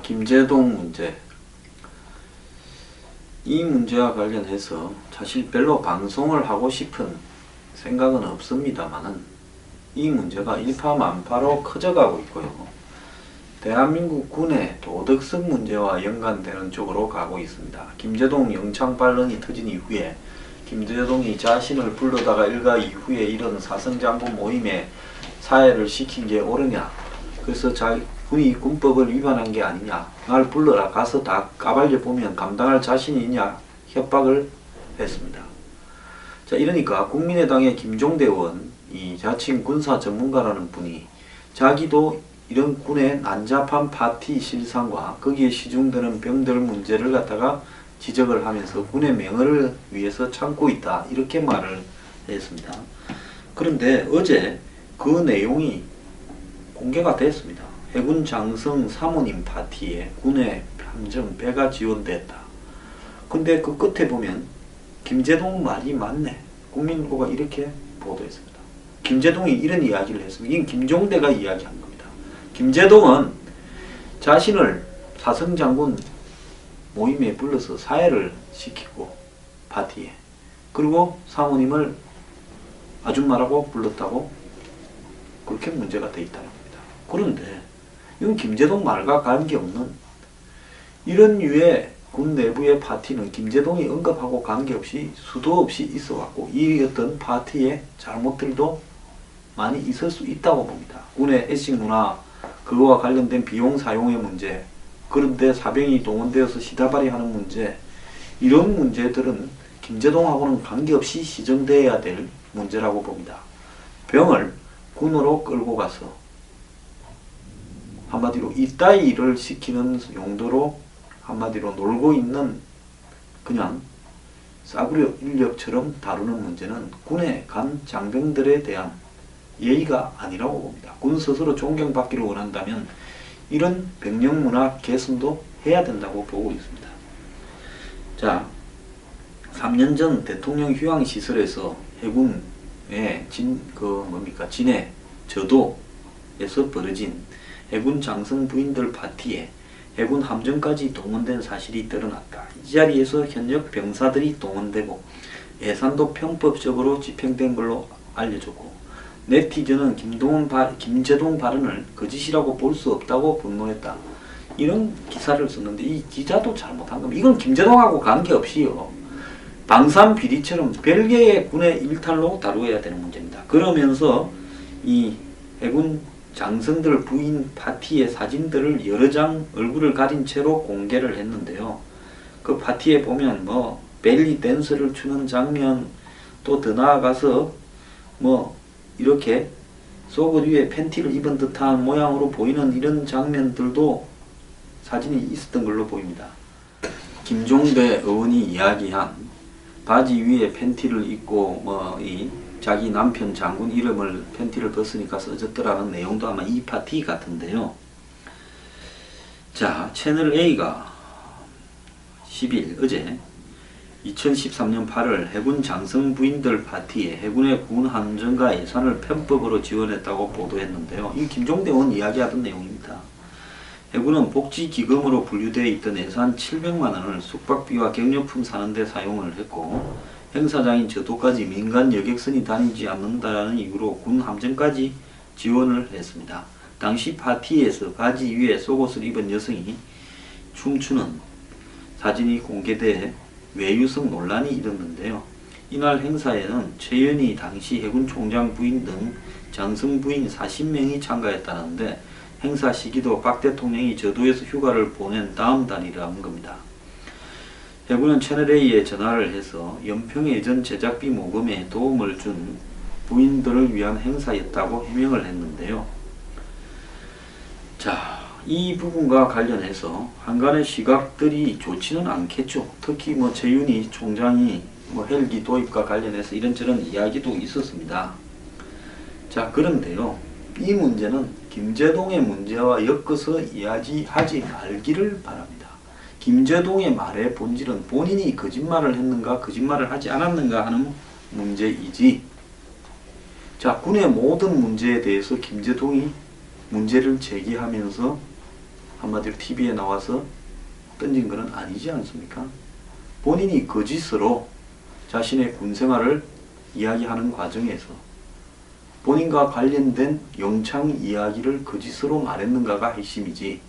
김제동 문제. 이 문제와 관련해서 사실 별로 방송을 하고 싶은 생각은 없습니다만은 이 문제가 일파만파로 커져가고 있고요. 대한민국 군의 도덕성 문제와 연관되는 쪽으로 가고 있습니다. 김제동 영창 반란이 터진 이후에 김제동이 자신을 불러다가 일가 이후에 이런 사성장군 모임에 사회를 시킨 게 옳으냐, 그래서 군이 군법을 위반한 게 아니냐, 날 불러라, 가서 다 까발려 보면 감당할 자신이 있냐 협박을 했습니다. 자, 이러니까 국민의당의 김종대 의원, 이 자칭 군사 전문가라는 분이 자기도 이런 군의 난잡한 파티 실상과 거기에 시중되는 병들 문제를 갖다가 지적을 하면서 군의 명예를 위해서 참고 있다, 이렇게 말을 했습니다. 그런데 어제 그 내용이 공개가 됐습니다. 해군 장성 사모님 파티에 군의 함정 배가 지원됐다. 근데 그 끝에 보면 김제동 말이 맞네, 국민일보가 이렇게 보도했습니다. 김제동이 이런 이야기를 했습니다. 이건 김종대가 이야기한 겁니다. 김제동은 자신을 사성장군 모임에 불러서 사회를 시키고 파티에, 그리고 사모님을 아줌마라고 불렀다고 그렇게 문제가 돼 있다는 겁니다. 그런데 이건 김제동 말과 관계없는 이런 류의 군 내부의 파티는 김제동이 언급하고 관계없이 수도 없이 있어왔고 이 어떤 파티의 잘못들도 많이 있을 수 있다고 봅니다. 군의 애식 문화, 그거와 관련된 비용 사용의 문제, 그런데 사병이 동원되어서 시다발이 하는 문제, 이런 문제들은 김제동하고는 관계없이 시정되어야 될 문제라고 봅니다. 병을 군으로 끌고 가서 한마디로 이따위 일을 시키는 용도로 한마디로 놀고 있는 그냥 싸구려 인력처럼 다루는 문제는 군에 간 장병들에 대한 예의가 아니라고 봅니다. 군 스스로 존경받기를 원한다면 이런 병력문화 개선도 해야 된다고 보고 있습니다. 자, 3년 전 대통령 휴양시설에서 해군의 진해 저도에서 벌어진 해군 장성 부인들 파티에 해군 함정까지 동원된 사실이 드러났다. 이 자리에서 현역 병사들이 동원되고 예산도 편법적으로 집행된 걸로 알려졌고, 네티즌은 김제동 발언을 거짓이라고 볼 수 없다고 분노했다. 이런 기사를 썼는데 이 기자도 잘못한 겁니다. 이건 김제동하고 관계없이요, 방산 비리처럼 별개의 군의 일탈로 다루어야 되는 문제입니다. 그러면서 이 해군 장성들 부인 파티의 사진들을 여러 장 얼굴을 가린 채로 공개를 했는데요. 그 파티에 보면 뭐 벨리 댄스를 추는 장면, 또 더 나아가서 뭐 이렇게 속옷 위에 팬티를 입은 듯한 모양으로 보이는 이런 장면들도 사진이 있었던 걸로 보입니다. 김종대 의원이 이야기한 바지 위에 팬티를 입고 뭐 이 자기 남편 장군 이름을 팬티를 벗으니까 써졌더라는 내용도 아마 이 파티 같은데요. 자, 채널A가 10일 어제 2013년 8월 해군 장성 부인들 파티에 해군의 군 함정과 예산을 편법으로 지원했다고 보도했는데요. 이 김종대 의원 이야기하던 내용입니다. 해군은 복지기금으로 분류되어 있던 예산 700만원을 숙박비와 격려품 사는 데 사용을 했고, 행사장인 저도까지 민간 여객선이 다니지 않는다라는 이유로 군 함정까지 지원을 했습니다. 당시 파티에서 바지 위에 속옷을 입은 여성이 춤추는 사진이 공개돼 외유성 논란이 일었는데요. 이날 행사에는 최연희 당시 해군 총장 부인 등 장성 부인 40명이 참가했다는데, 행사 시기도 박 대통령이 저도에서 휴가를 보낸 다음 달이라는 겁니다. 해군은 채널A에 전화를 해서 연평 예전 제작비 모금에 도움을 준 부인들을 위한 행사였다고 해명을 했는데요. 자, 이 부분과 관련해서 한간의 시각들이 좋지는 않겠죠. 특히 뭐 최윤희 총장이 뭐 헬기 도입과 관련해서 이런저런 이야기도 있었습니다. 자, 그런데요, 이 문제는 김제동의 문제와 엮어서 이야기하지 말기를 바랍니다. 김제동의 말의 본질은 본인이 거짓말을 했는가 거짓말을 하지 않았는가 하는 문제이지, 자, 군의 모든 문제에 대해서 김제동이 문제를 제기하면서 한마디로 TV에 나와서 던진 것은 아니지 않습니까? 본인이 거짓으로 자신의 군 생활을 이야기하는 과정에서 본인과 관련된 영창 이야기를 거짓으로 말했는가가 핵심이지,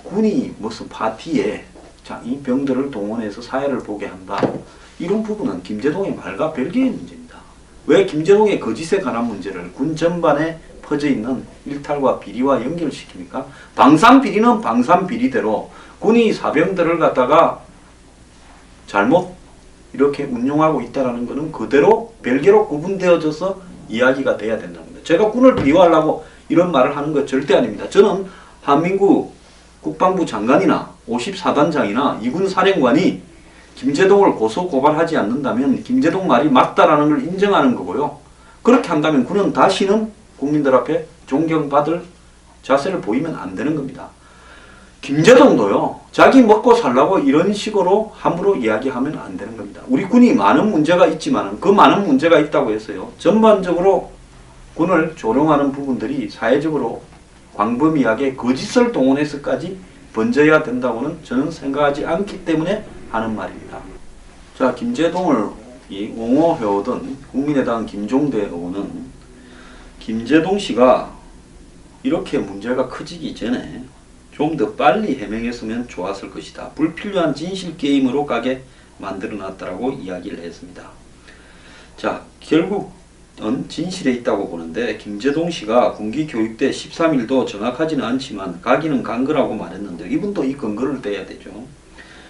군이 무슨 파티에 이 병들을 동원해서 사회를 보게 한다, 이런 부분은 김제동의 말과 별개의 문제입니다. 왜 김제동의 거짓에 관한 문제를 군 전반에 퍼져 있는 일탈과 비리와 연결시킵니까? 방산비리는 방산비리대로 군이 사병들을 갖다가 잘못 이렇게 운용하고 있다는 것은 그대로 별개로 구분되어져서 이야기가 돼야 된다는 겁니다. 제가 군을 비호하려고 이런 말을 하는 것 절대 아닙니다. 저는 한민구 국방부 장관이나 54단장이나 이군 사령관이 김제동을 고소 고발하지 않는다면 김제동 말이 맞다라는 걸 인정하는 거고요. 그렇게 한다면 군은 다시는 국민들 앞에 존경받을 자세를 보이면 안 되는 겁니다. 김제동도요, 자기 먹고 살라고 이런 식으로 함부로 이야기하면 안 되는 겁니다. 우리 군이 많은 문제가 있지만 그 많은 문제가 있다고 해서요, 전반적으로 군을 조롱하는 부분들이 사회적으로 광범위하게 거짓을 동원해서까지 번져야 된다고는 저는 생각하지 않기 때문에 하는 말입니다. 자, 김제동을 옹호해오던 국민의당 김종대 의원은 김제동 씨가 이렇게 문제가 커지기 전에 좀 더 빨리 해명했으면 좋았을 것이다, 불필요한 진실 게임으로 가게 만들어놨다라고 이야기를 했습니다. 자, 결국은 진실에 있다고 보는데, 김제동 씨가 군기교육대 13일도 정확하지는 않지만 가기는 간 거라고 말했는데, 이분도 이 근거를 떼야 되죠.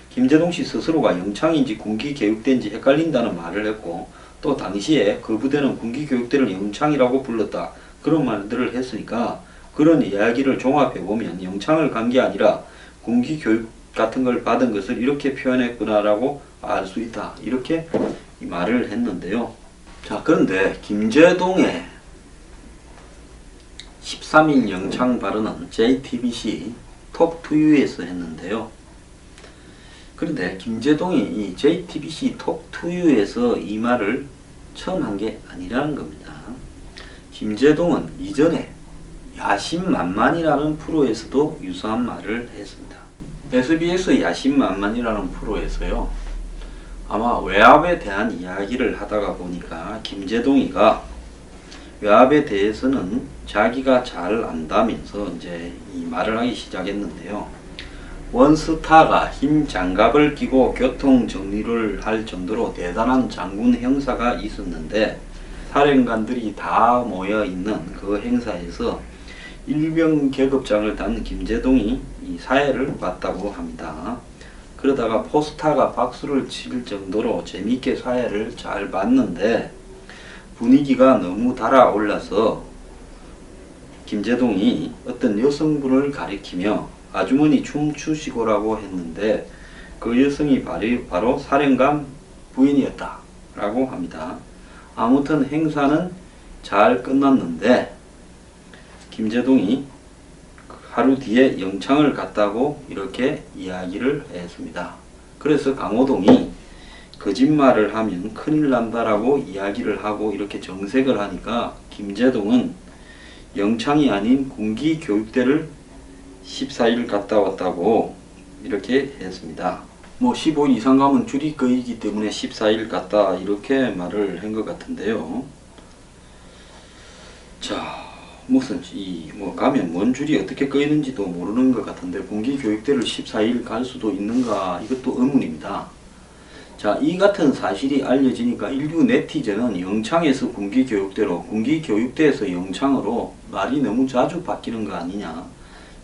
김제동 씨 스스로가 영창인지 군기교육대인지 헷갈린다는 말을 했고, 또 당시에 그 부대는 군기교육대를 영창이라고 불렀다, 그런 말들을 했으니까 그런 이야기를 종합해보면 영창을 간 게 아니라 군기교육 같은 걸 받은 것을 이렇게 표현했구나라고 알 수 있다, 이렇게 말을 했는데요. 자, 그런데 김제동의 13일 영창 발언은 JTBC 톡투유에서 했는데요. 그런데 김제동이 이 JTBC 톡투유에서 이 말을 처음 한 게 아니라는 겁니다. 김제동은 이전에 야심만만이라는 프로에서도 유사한 말을 했습니다. SBS 야심만만이라는 프로에서요, 아마 외압에 대한 이야기를 하다가 보니까 김제동이가 외압에 대해서는 자기가 잘 안다면서 이제 이 말을 하기 시작했는데요. 원스타가 흰 장갑을 끼고 교통 정리를 할 정도로 대단한 장군 행사가 있었는데, 사령관들이 다 모여 있는 그 행사에서 일병 계급장을 단 김제동이 이 사회를 봤다고 합니다. 그러다가 포스타가 박수를 칠 정도로 재미있게 사회를 잘 봤는데 분위기가 너무 달아올라서 김제동이 어떤 여성분을 가리키며 아주머니 춤추시고라고 했는데, 그 여성이 바로 사령관 부인이었다라고 합니다. 아무튼 행사는 잘 끝났는데 김제동이 하루 뒤에 영창을 갔다고 이렇게 이야기를 했습니다. 그래서 강호동이 거짓말을 하면 큰일 난다라고 이야기를 하고 이렇게 정색을 하니까 김제동은 영창이 아닌 군기교육대를 14일 갔다 왔다고 이렇게 했습니다. 뭐 15일 이상 가면 줄이 꺼이기 때문에 14일 갔다 이렇게 말을 한 것 같은데요. 자, 무슨 가면 뭔 줄이 어떻게 꺼이는지도 모르는 것 같은데 군기교육대를 14일 갈 수도 있는가, 이것도 의문입니다. 자, 이 같은 사실이 알려지니까 인류 네티즌은 영창에서 군기교육대로, 군기교육대에서 영창으로 말이 너무 자주 바뀌는 거 아니냐,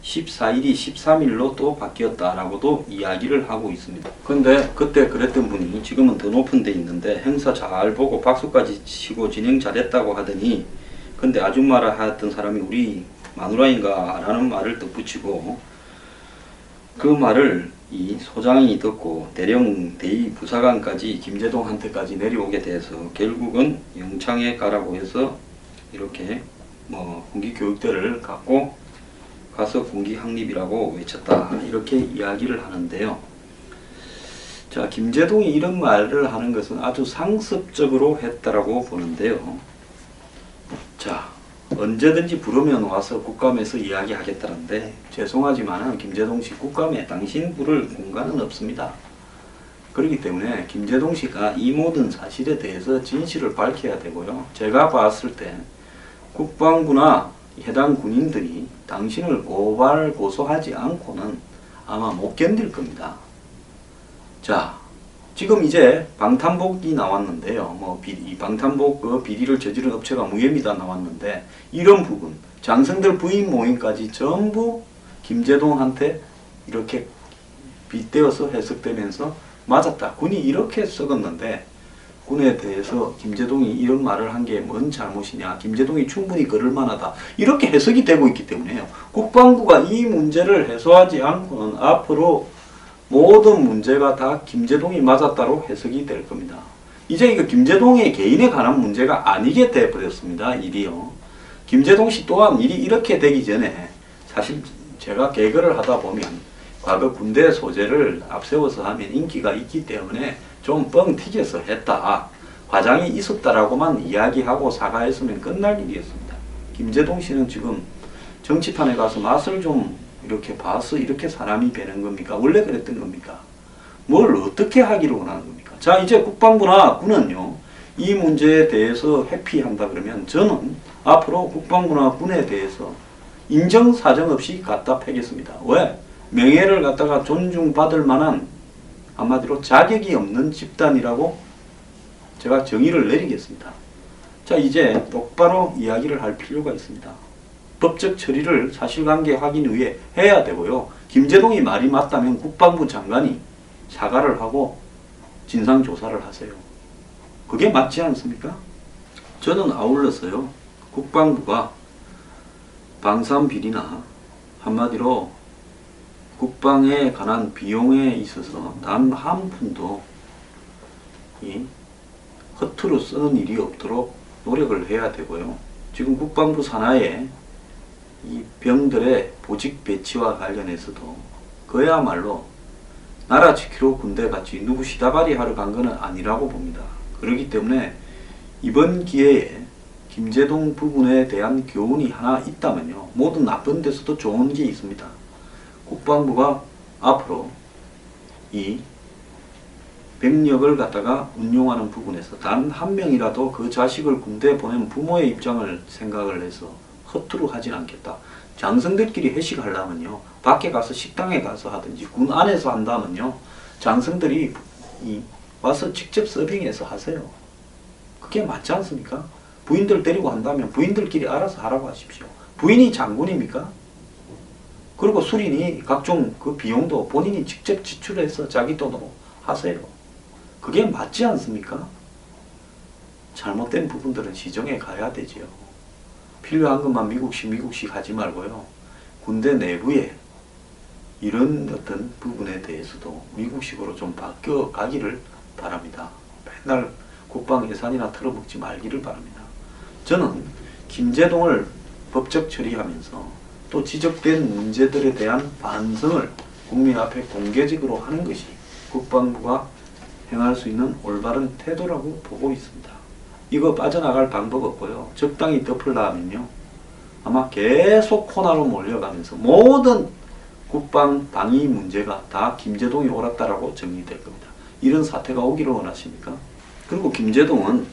14일이 13일로 또 바뀌었다라고도 이야기를 하고 있습니다. 근데 그때 그랬던 분이 지금은 더 높은 데 있는데 행사 잘 보고 박수까지 치고 진행 잘했다고 하더니, 근데 아줌마라 하였던 사람이 우리 마누라인가 라는 말을 덧붙이고, 그 말을 이 소장이 듣고 대령 대위 부사관까지 김제동한테까지 내려오게 돼서 결국은 영창에 가라고 해서 이렇게 군기교육대를 갖고 가서 군기학립이라고 외쳤다, 이렇게 이야기를 하는데요. 자, 김제동이 이런 말을 하는 것은 아주 상습적으로 했다라고 보는데요. 자, 언제든지 부르면 와서 국감에서 이야기하겠다는데 죄송하지만 김재동 씨 국감에 당신 부를 공간은 없습니다. 그렇기 때문에 김재동 씨가 이 모든 사실에 대해서 진실을 밝혀야 되고요. 제가 봤을 때 국방부나 해당 군인들이 당신을 고발 고소하지 않고는 아마 못 견딜 겁니다. 자, 지금 이제 방탄복이 나왔는데요. 이 방탄복 그 비리를 저지른 업체가 무혐의다 나왔는데 이런 부분, 장성들 부인 모임까지 전부 김재동한테 이렇게 빗대어서 해석되면서 맞았다. 군이 이렇게 썩었는데 군에 대해서 김재동이 이런 말을 한 게 뭔 잘못이냐. 김재동이 충분히 그럴 만하다. 이렇게 해석이 되고 있기 때문에요. 국방부가 이 문제를 해소하지 않고는 앞으로 모든 문제가 다 김재동이 맞았다로 해석이 될 겁니다. 이제 이거 김재동의 개인에 관한 문제가 아니게 돼버렸습니다. 일이요. 김재동 씨 또한 일이 이렇게 되기 전에 사실 제가 개그를 하다 보면 과거 군대 소재를 앞세워서 하면 인기가 있기 때문에 좀 뻥 튀겨서 했다. 과장이 있었다라고만 이야기하고 사과했으면 끝날 일이었습니다. 김재동 씨는 지금 정치판에 가서 맛을 좀 이렇게 봐서 이렇게 사람이 되는 겁니까? 원래 그랬던 겁니까? 뭘 어떻게 하기를 원하는 겁니까? 자, 이제 국방부나 군은요, 이 문제에 대해서 회피한다 그러면 저는 앞으로 국방부나 군에 대해서 인정사정 없이 갖다 패겠습니다. 왜? 명예를 갖다가 존중받을 만한 한마디로 자격이 없는 집단이라고 제가 정의를 내리겠습니다. 자, 이제 똑바로 이야기를 할 필요가 있습니다. 법적 처리를 사실관계 확인 위에 해야 되고요. 김재동이 말이 맞다면 국방부 장관이 사과를 하고 진상조사를 하세요. 그게 맞지 않습니까? 저는 아울러서요. 국방부가 방산비리나 한마디로 국방에 관한 비용에 있어서 단 한 푼도 허투루 쓰는 일이 없도록 노력을 해야 되고요. 지금 국방부 산하에 이 병들의 보직 배치와 관련해서도 그야말로 나라 지키러 군대 같이 누구 시다발이 하러 간 것은 아니라고 봅니다. 그렇기 때문에 이번 기회에 김재동 부분에 대한 교훈이 하나 있다면요. 모든 나쁜 데서도 좋은 게 있습니다. 국방부가 앞으로 이 병력을 갖다가 운용하는 부분에서 단 한 명이라도 그 자식을 군대에 보낸 부모의 입장을 생각을 해서 허투루 하진 않겠다. 장성들끼리 회식하려면요. 밖에 가서 식당에 가서 하든지 군 안에서 한다면요. 장성들이 와서 직접 서빙해서 하세요. 그게 맞지 않습니까? 부인들 데리고 한다면 부인들끼리 알아서 하라고 하십시오. 부인이 장군입니까? 그리고 수린이 각종 그 비용도 본인이 직접 지출해서 자기 돈으로 하세요. 그게 맞지 않습니까? 잘못된 부분들은 시정에 가야 되지요. 필요한 것만 미국식 하지 말고요. 군대 내부에 이런 어떤 부분에 대해서도 미국식으로 좀 바뀌어 가기를 바랍니다. 맨날 국방 예산이나 털어먹지 말기를 바랍니다. 저는 김재동을 법적 처리하면서 또 지적된 문제들에 대한 반성을 국민 앞에 공개적으로 하는 것이 국방부가 행할 수 있는 올바른 태도라고 보고 있습니다. 이거 빠져나갈 방법 없고요. 적당히 덮으려면요. 아마 계속 코너로 몰려가면서 모든 국방 방위 문제가 다 김재동이 옳았다라고 정리될 겁니다. 이런 사태가 오기를 원하십니까? 그리고 김재동은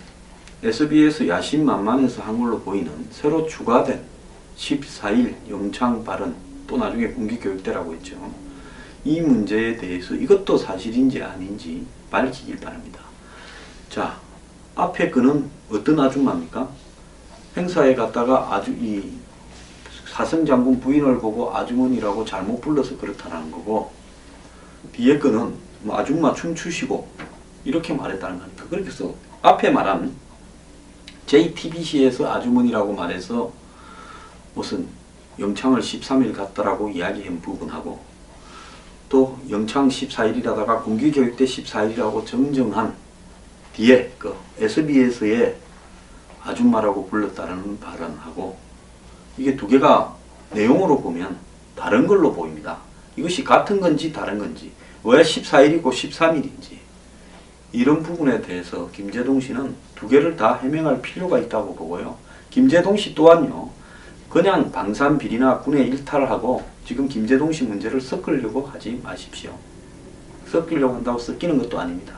SBS 야심만만해서 한 걸로 보이는 새로 추가된 14일 영창 발언, 또 나중에 군기교육대라고 했죠. 이 문제에 대해서 이것도 사실인지 아닌지 밝히길 바랍니다. 자, 앞에 그는 어떤 아줌마입니까? 행사에 갔다가 아주 이 사성장군 부인을 보고 아주머니라고 잘못 불러서 그렇다는 거고, 뒤에 거는 뭐 아줌마 춤추시고 이렇게 말했다는 거니까. 그래서 앞에 말한 JTBC에서 아주머니라고 말해서 무슨 영창을 13일 갔다라고 이야기한 부분하고, 또 영창 14일이라다가 군기교육대 14일이라고 정정한 뒤에 그 SBS의 아줌마라고 불렀다는 발언하고, 이게 두 개가 내용으로 보면 다른 걸로 보입니다. 이것이 같은 건지 다른 건지, 왜 14일이고 13일인지, 이런 부분에 대해서 김재동 씨는 두 개를 다 해명할 필요가 있다고 보고요. 김재동 씨 또한요. 그냥 방산 비리나 군의 일탈을 하고 지금 김재동 씨 문제를 섞으려고 하지 마십시오. 섞이려고 한다고 섞이는 것도 아닙니다.